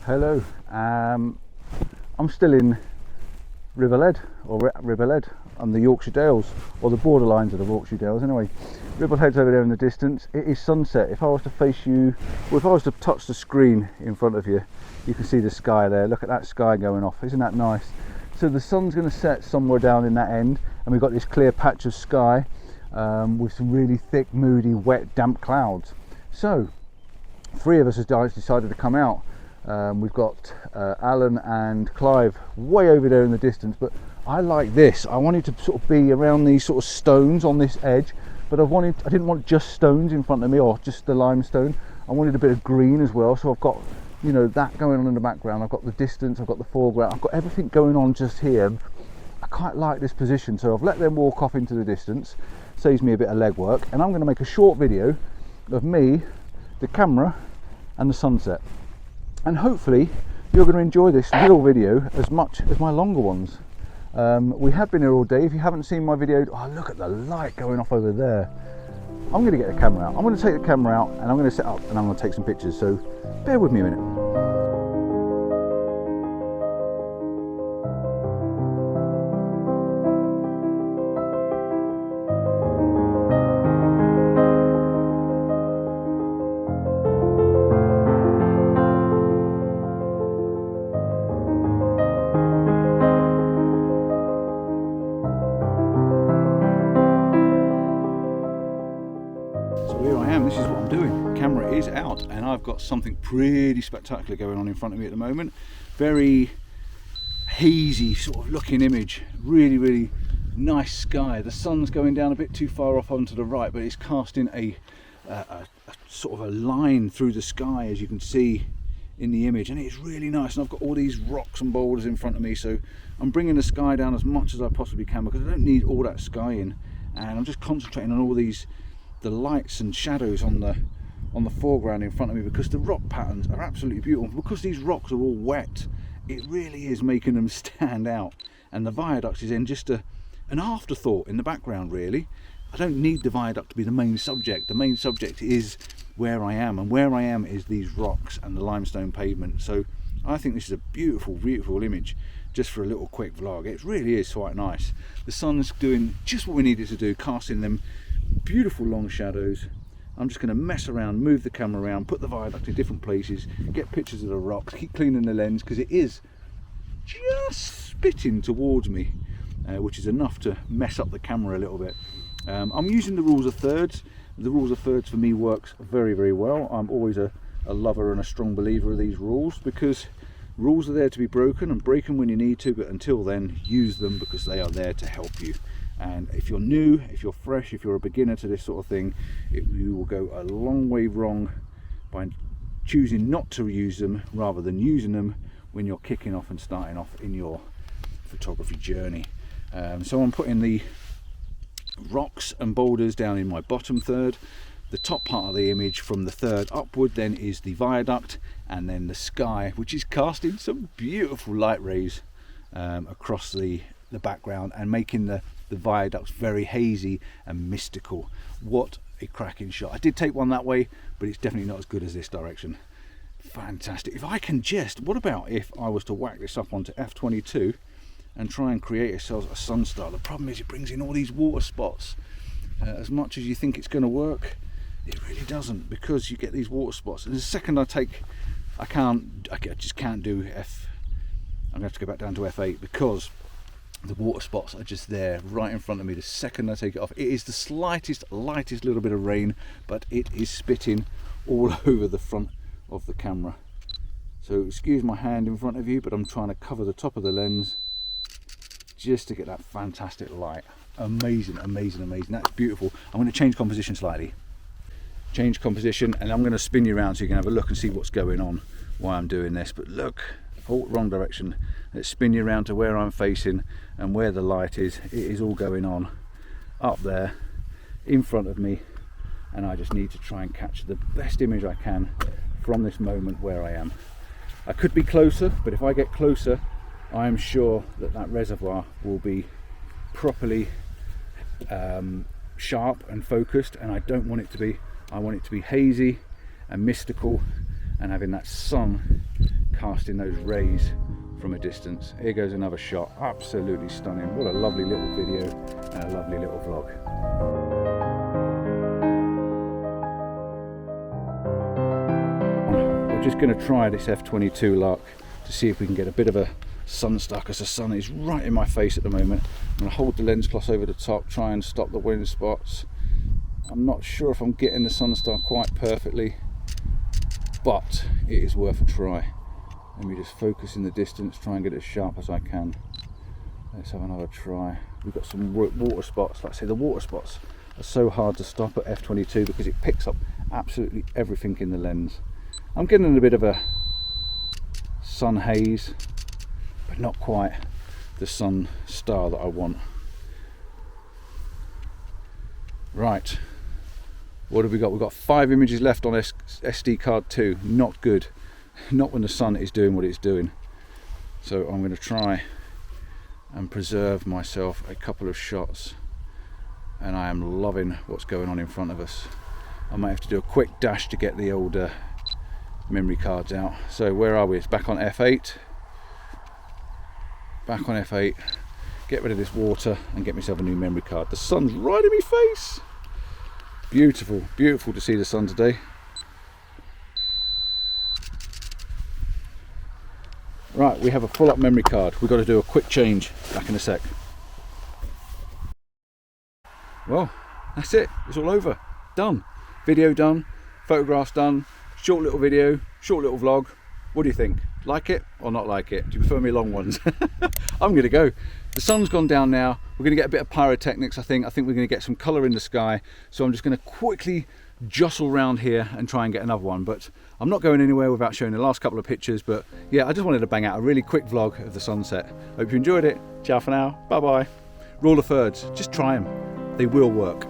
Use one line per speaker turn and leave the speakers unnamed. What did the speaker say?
Hello, I'm still in Ribblehead, on the Yorkshire Dales, or the borderlines of the Yorkshire Dales anyway. Ribblehead's over there in the distance. It is sunset. If I was to face you, or if I was to touch the screen in front of you, you can see the sky there. Look at that sky going off, isn't that nice? So the sun's going to set somewhere down in that end, and we've got this clear patch of sky with some really thick, moody, wet, damp clouds. So three of us have decided to come out. We've got Alan and Clive way over there in the distance, but I like this. I wanted to sort of be around these sort of stones on this edge, but I didn't want just stones in front of me or just the limestone. I wanted a bit of green as well, so I've got, you know, that going on in the background. I've got the distance, I've got the foreground, I've got everything going on just here. I quite like this position, so I've let them walk off into the distance. Saves me a bit of legwork, and I'm going to make a short video of me, the camera, and the sunset. And hopefully you're going to enjoy this little video as much as my longer ones. We have been here all day. If you haven't seen my video, oh, look at the light going off over there. I'm going to get the camera out. I'm going to take the camera out and I'm going to set up and I'm going to take some pictures. So bear with me a minute. This is what I'm doing. Camera is out and I've got something pretty spectacular going on in front of me at the moment. Very hazy sort of looking image. Really nice sky. The sun's going down a bit too far off onto the right, but it's casting a sort of a line through the sky, as you can see in the image, and it's really nice. And I've got all these rocks and boulders in front of me, so I'm bringing the sky down as much as I possibly can because I don't need all that sky in, and I'm just concentrating on all these the lights and shadows on the foreground in front of me, because the rock patterns are absolutely beautiful. Because these rocks are all wet, it really is making them stand out, and the viaduct is then just an afterthought in the background really. I don't need the viaduct to be the main subject. The main subject is where I am, and where I am is these rocks and the limestone pavement. So I think this is a beautiful image just for a little quick vlog. It really is quite nice. The sun's doing just what we need it to do, casting them beautiful long shadows. I'm just going to mess around, move the camera around, put the viaduct in different places, get pictures of the rocks, keep cleaning the lens because it is just spitting towards me, which is enough to mess up the camera a little bit. I'm using the rules of thirds. The rules of thirds for me works very well. I'm always a lover and a strong believer of these rules, because rules are there to be broken, and break them when you need to, but until then use them because they are there to help you. And if you're new, if you're fresh, if you're a beginner to this sort of thing, you will go a long way wrong by choosing not to use them rather than using them when you're kicking off and starting off in your photography journey. So I'm putting the rocks and boulders down in my bottom third. The top part of the image from the third upward then is the viaduct, and then the sky, which is casting some beautiful light rays across the background and making the viaducts very hazy and mystical. What a cracking shot. I did take one that way, but it's definitely not as good as this direction. Fantastic. If I can just, what about if I was to whack this up onto f22 and try and create ourselves a sun star? The problem is it brings in all these water spots. As much as you think it's going to work, it really doesn't, because you get these water spots. And the second I just can't do F. I'm going to have to go back down to F8 because the water spots are just there right in front of me. The second I take it off, it is the lightest little bit of rain, but it is spitting all over the front of the camera. So excuse my hand in front of you, but I'm trying to cover the top of the lens just to get that fantastic light. Amazing. That's beautiful. I'm going to change composition slightly. Change composition, and I'm going to spin you around so you can have a look and see what's going on while I'm doing this. But look, oh, wrong direction. Let's spin you around to where I'm facing and where the light is. It is all going on up there in front of me, and I just need to try and catch the best image I can from this moment where I am. I could be closer, but if I get closer, I am sure that reservoir will be properly sharp and focused, and I don't want it to be. I want it to be hazy and mystical and having that sun casting those rays from a distance. Here goes another shot, absolutely stunning. What a lovely little video and a lovely little vlog. We're just going to try this f/22 lark to see if we can get a bit of a sun star, because the sun is right in my face at the moment. I'm going to hold the lens cloth over the top, try and stop the wind spots. I'm not sure if I'm getting the sun star quite perfectly, but it is worth a try. Let me just focus in the distance, try and get it as sharp as I can. Let's have another try. We've got some water spots. Like I say, the water spots are so hard to stop at f/22 because it picks up absolutely everything in the lens. I'm getting a bit of a sun haze, but not quite the sun star that I want. Right, what have we got? We've got 5 images left on SD card 2. Not good. Not when the sun is doing what it's doing. So I'm going to try and preserve myself a couple of shots, and I am loving what's going on in front of us. I might have to do a quick dash to get the old memory cards out. So where are we? It's back on F8. Back on F8. Get rid of this water and get myself a new memory card. The sun's right in my face. Beautiful, beautiful to see the sun today. Right, we have a full up memory card. We've got to do a quick change. Back in a sec. Well, that's it. It's all over. Done. Video done. Photographs done. Short little video. Short little vlog. What do you think? Like it or not like it? Do you prefer me long ones? I'm going to go. The sun's gone down now. We're going to get a bit of pyrotechnics, I think. I think we're going to get some colour in the sky. So I'm just going to quickly jostle around here and try and get another one. But I'm not going anywhere without showing the last couple of pictures. But yeah, I just wanted to bang out a really quick vlog of the sunset. Hope you enjoyed it. Ciao for now. Bye bye. Rule of thirds. Just try them. They will work.